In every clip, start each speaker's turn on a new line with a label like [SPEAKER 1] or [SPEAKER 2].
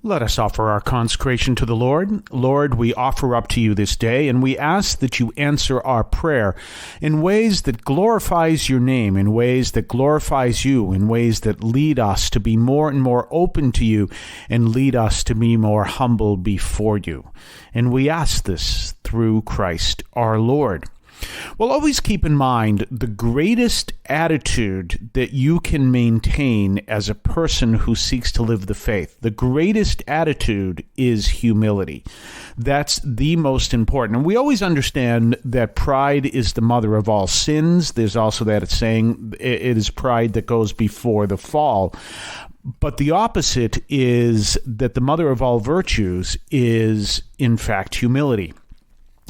[SPEAKER 1] Let us offer our consecration to the Lord. Lord, we offer up to you this day, and we ask that you answer our prayer in ways that glorifies your name, in ways that glorifies you, in ways that lead us to be more and more open to you and lead us to be more humble before you. And we ask this through Christ our Lord. Well, always keep in mind the greatest attitude that you can maintain as a person who seeks to live the faith. The greatest attitude is humility. That's the most important. And we always understand that pride is the mother of all sins. There's also that saying, it is pride that goes before the fall. But the opposite is that the mother of all virtues is, in fact, humility.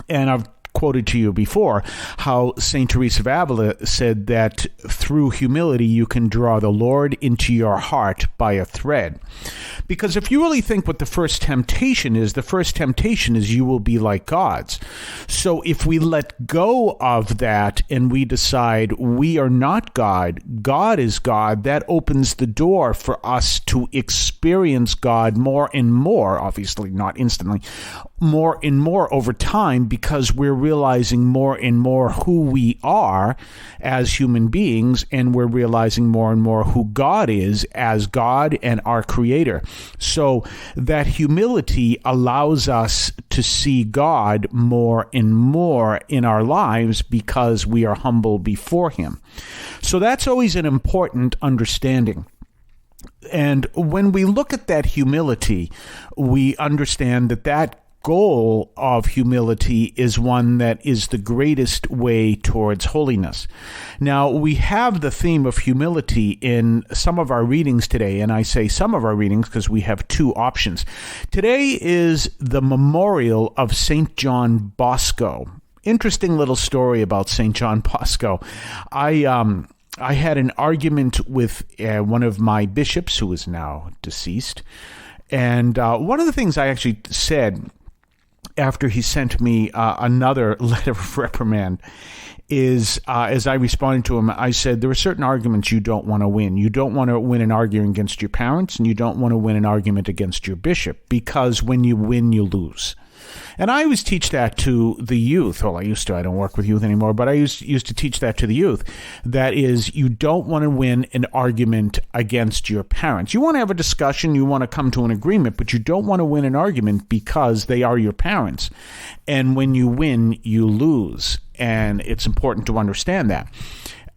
[SPEAKER 1] And I've quoted to you before how St. Teresa of Avila said that through humility you can draw the Lord into your heart by a thread. Because if you really think what the first temptation is you will be like gods. So if we let go of that and we decide we are not God, God is God, that opens the door for us to experience God more and more, obviously not instantly, more and more over time, because we're realizing more and more who we are as human beings, and we're realizing more and more who God is as God and our Creator. So that humility allows us to see God more and more in our lives because we are humble before Him. So that's always an important understanding. And when we look at that humility, we understand that goal of humility is one that is the greatest way towards holiness. Now, we have the theme of humility in some of our readings today, and I say some of our readings because we have two options. Today is the memorial of St. John Bosco. Interesting little story about St. John Bosco. I had an argument with one of my bishops who is now deceased, and one of the things I actually said after he sent me another letter of reprimand is, as I responded to him, I said, there are certain arguments you don't want to win. You don't want to win an argument against your parents, and you don't want to win an argument against your bishop, because when you win, you lose. And I always teach that to the youth. Well, I don't work with youth anymore, but I used to teach that to the youth. That is, you don't want to win an argument against your parents. You want to have a discussion, you want to come to an agreement, but you don't want to win an argument because they are your parents. And when you win, you lose. And it's important to understand that.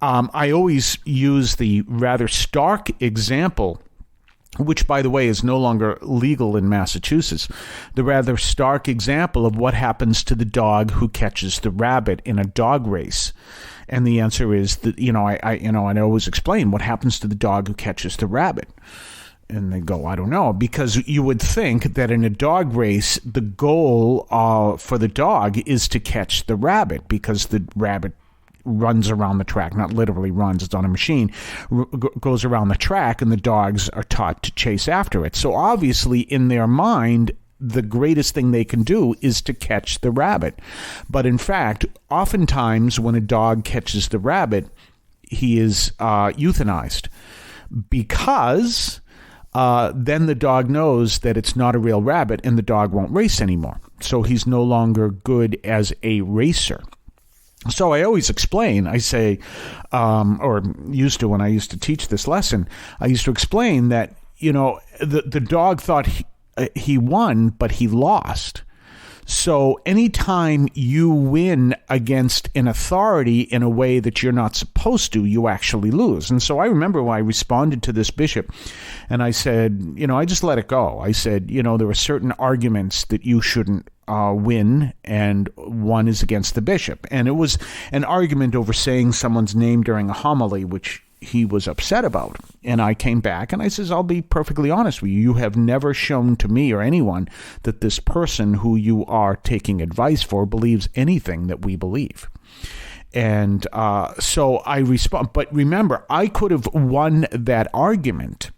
[SPEAKER 1] I always use the rather stark example, which, by the way, is no longer legal in Massachusetts, the rather stark example of what happens to the dog who catches the rabbit in a dog race. And the answer is that, I always explain what happens to the dog who catches the rabbit. And they go, I don't know, because you would think that in a dog race, the goal for the dog is to catch the rabbit, because the rabbit runs around the track, not literally runs, it's on a machine, goes around the track, and the dogs are taught to chase after it. So obviously in their mind, the greatest thing they can do is to catch the rabbit. But in fact, oftentimes when a dog catches the rabbit, he is euthanized, because then the dog knows that it's not a real rabbit, and the dog won't race anymore. So he's no longer good as a racer. So I always explain, I say, or used to when I used to teach this lesson, I used to explain that, the dog thought he won, but he lost. So anytime you win against an authority in a way that you're not supposed to, you actually lose. And so I remember when I responded to this bishop, and I said, I just let it go. I said, there are certain arguments that you shouldn't win, and one is against the bishop. And it was an argument over saying someone's name during a homily, which he was upset about. And I came back and I says, I'll be perfectly honest with you. You have never shown to me or anyone that this person who you are taking advice for believes anything that we believe. And so I respond. But remember, I could have won that argument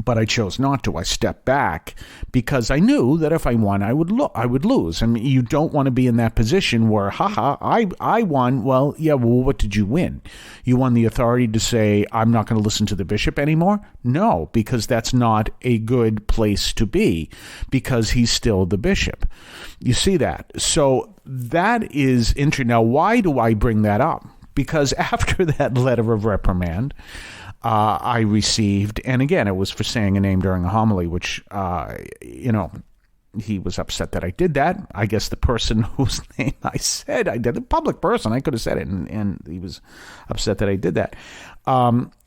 [SPEAKER 1] But I chose not to. I stepped back because I knew that if I won, I would lose. I mean, you don't want to be in that position where, I won. Well, yeah, well, what did you win? You won the authority to say, I'm not going to listen to the bishop anymore? No, because that's not a good place to be, because he's still the bishop. You see that? So that is interesting. Now, why do I bring that up? Because after that letter of reprimand, I received, and again, it was for saying a name during a homily, which, he was upset that I did that. I guess the person whose name I said I did, a public person, I could have said it, and he was upset that I did that.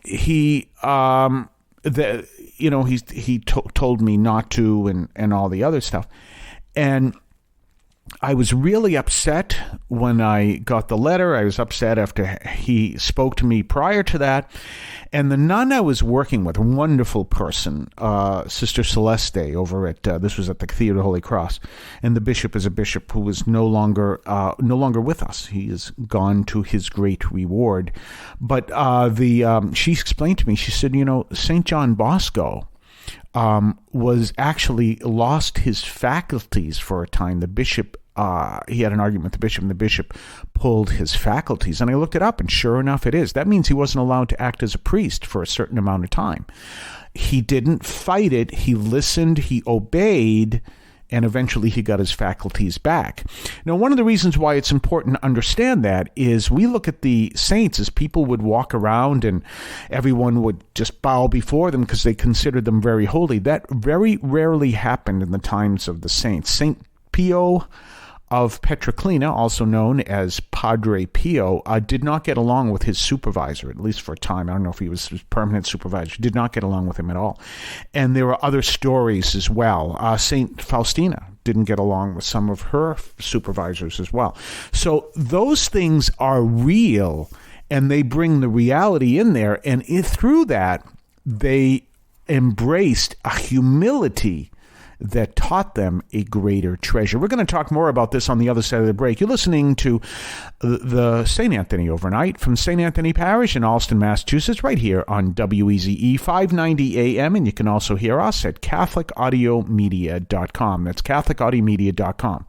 [SPEAKER 1] He told me not to, and all the other stuff, and I was really upset when I got the letter. I was upset after he spoke to me prior to that. And the nun I was working with, a wonderful person, Sister Celeste, over at, this was at the Cathedral of the Holy Cross. And the bishop is a bishop who is no longer with us. He has gone to his great reward. But she explained to me, she said, St. John Bosco was actually lost his faculties for a time. The bishop, he had an argument with the bishop, and the bishop pulled his faculties. And I looked it up, and sure enough, it is. That means he wasn't allowed to act as a priest for a certain amount of time. He didn't fight it. He listened. He obeyed. And eventually he got his faculties back. Now, one of the reasons why it's important to understand that is we look at the saints as people would walk around and everyone would just bow before them because they considered them very holy. That very rarely happened in the times of the saints. St. Pio of Petroclina, also known as Padre Pio, did not get along with his supervisor, at least for a time. I don't know if he was his permanent supervisor. Did not get along with him at all. And there are other stories as well. St. Faustina didn't get along with some of her supervisors as well. So those things are real, and they bring the reality in there. And through that, they embraced a humility that taught them a greater treasure. We're going to talk more about this on the other side of the break. You're listening to the St. Anthony Overnight from St. Anthony Parish in Allston, Massachusetts, right here on WEZE 590 AM, and you can also hear us at CatholicAudiomedia.com. That's CatholicAudiomedia.com.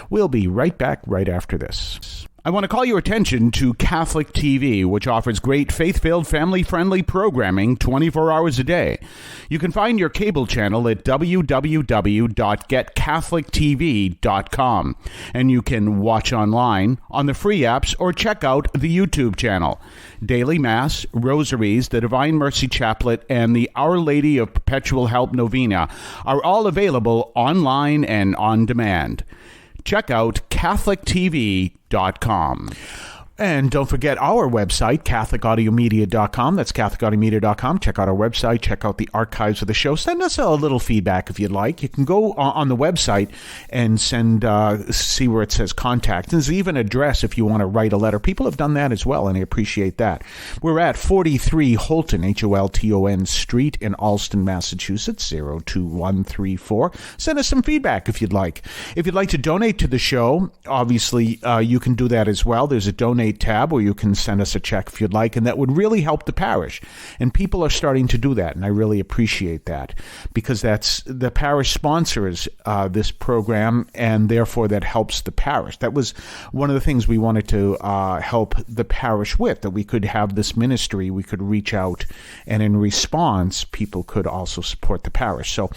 [SPEAKER 1] We'll be right back right after this. I want to call your attention to Catholic TV, which offers great faith-filled, family-friendly programming 24 hours a day. You can find your cable channel at www.getcatholictv.com, and you can watch online on the free apps or check out the YouTube channel. Daily Mass, Rosaries, the Divine Mercy Chaplet, and the Our Lady of Perpetual Help Novena are all available online and on demand. Check out CatholicTV.com. And don't forget our website, CatholicAudiomedia.com. That's CatholicAudiomedia.com. Check out our website. Check out the archives of the show. Send us a little feedback if you'd like. You can go on the website and see where it says contact. There's even an address if you want to write a letter. People have done that as well, and I appreciate that. We're at 43 Holton, Holton Street in Allston, Massachusetts, 02134. Send us some feedback if you'd like. If you'd like to donate to the show, obviously you can do that as well. There's a donate tab where you can send us a check if you'd like, and that would really help the parish. And people are starting to do that, and I really appreciate that, because that's the parish sponsors this program, and therefore that helps the parish. That was one of the things we wanted to help the parish with, that we could have this ministry, we could reach out, and in response, people could also support the parish. So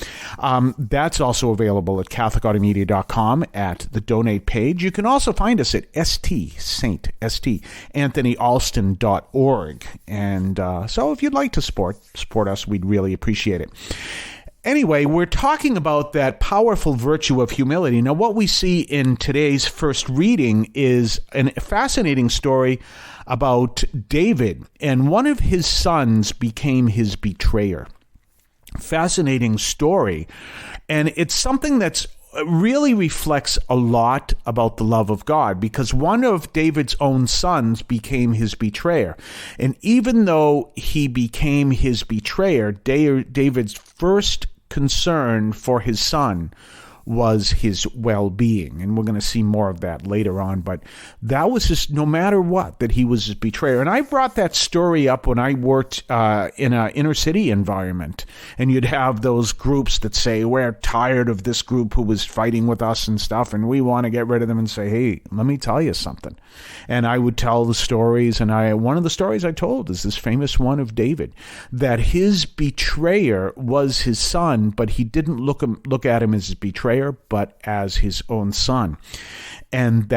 [SPEAKER 1] that's also available at CatholicAudiomedia.com at the donate page. You can also find us at AnthonyAlston.org. And so if you'd like to support us, we'd really appreciate it. Anyway, we're talking about that powerful virtue of humility. Now, what we see in today's first reading is a fascinating story about David, and one of his sons became his betrayer. Fascinating story. And it's something that's really reflects a lot about the love of God, because one of David's own sons became his betrayer. And even though he became his betrayer, David's first concern for his son was his well-being. And we're going to see more of that later on. But that was just, no matter what, that he was his betrayer. And I brought that story up when I worked in an inner city environment. And you'd have those groups that say, we're tired of this group who was fighting with us and stuff, and we want to get rid of them, and say, hey, let me tell you something. And I would tell the stories, and one of the stories I told is this famous one of David, that his betrayer was his son, but he didn't look at him as his betrayer, but as his own son. And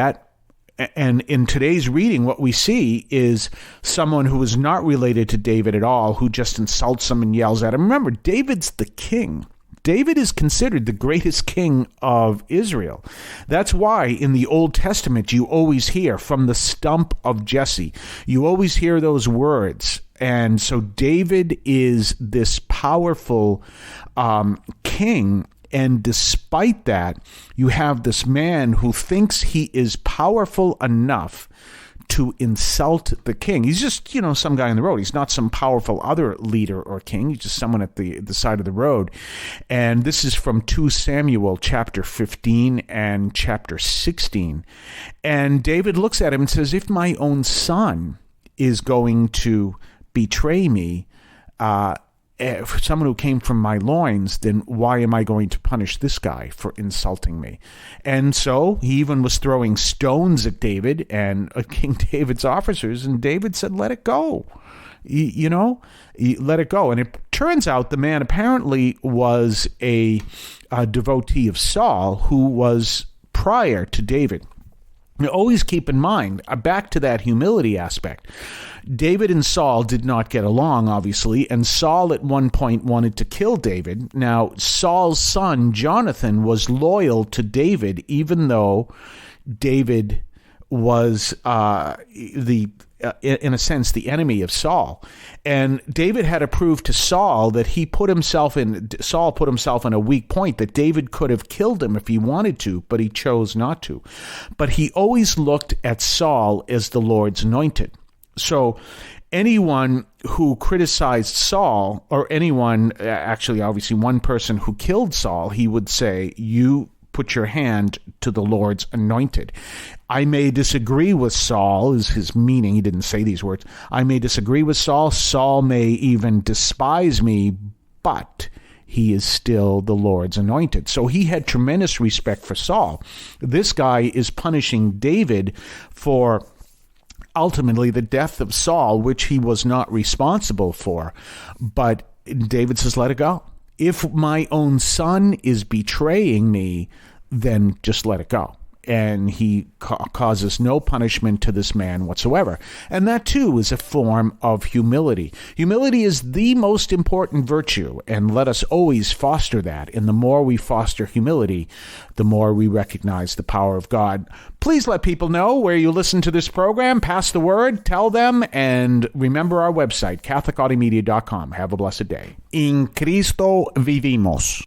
[SPEAKER 1] in today's reading, what we see is someone who is not related to David at all, who just insults him and yells at him. Remember, David's the king. David is considered the greatest king of Israel. That's why in the Old Testament you always hear, from the stump of Jesse. You always hear those words. And so David is this powerful king. And despite that, you have this man who thinks he is powerful enough to insult the king. He's just, some guy on the road. He's not some powerful other leader or king. He's just someone at the side of the road. And this is from 2 Samuel chapter 15 and chapter 16. And David looks at him and says, if my own son is going to betray me, for someone who came from my loins, then why am I going to punish this guy for insulting me? And so he even was throwing stones at David and King David's officers, and David said, let it go. Let it go. And it turns out the man apparently was a devotee of Saul who was prior to David. Now, always keep in mind, back to that humility aspect, David and Saul did not get along, obviously, and Saul at one point wanted to kill David. Now, Saul's son, Jonathan, was loyal to David, even though David was, in a sense, the enemy of Saul. And David had to prove to Saul that Saul put himself in a weak point, that David could have killed him if he wanted to, but he chose not to. But he always looked at Saul as the Lord's anointed. So anyone who criticized Saul, or anyone, actually, obviously, one person who killed Saul, he would say, you put your hand to the Lord's anointed. I may disagree with Saul, is his meaning. He didn't say these words. I may disagree with Saul. Saul may even despise me, but he is still the Lord's anointed. So he had tremendous respect for Saul. This guy is punishing David for ultimately the death of Saul, which he was not responsible for. But David says, let it go. If my own son is betraying me, then just let it go. And he causes no punishment to this man whatsoever. And that, too, is a form of humility. Humility is the most important virtue, and let us always foster that. And the more we foster humility, the more we recognize the power of God. Please let people know where you listen to this program. Pass the word, tell them, and remember our website, CatholicAudiomedia.com. Have a blessed day. In Cristo vivimos.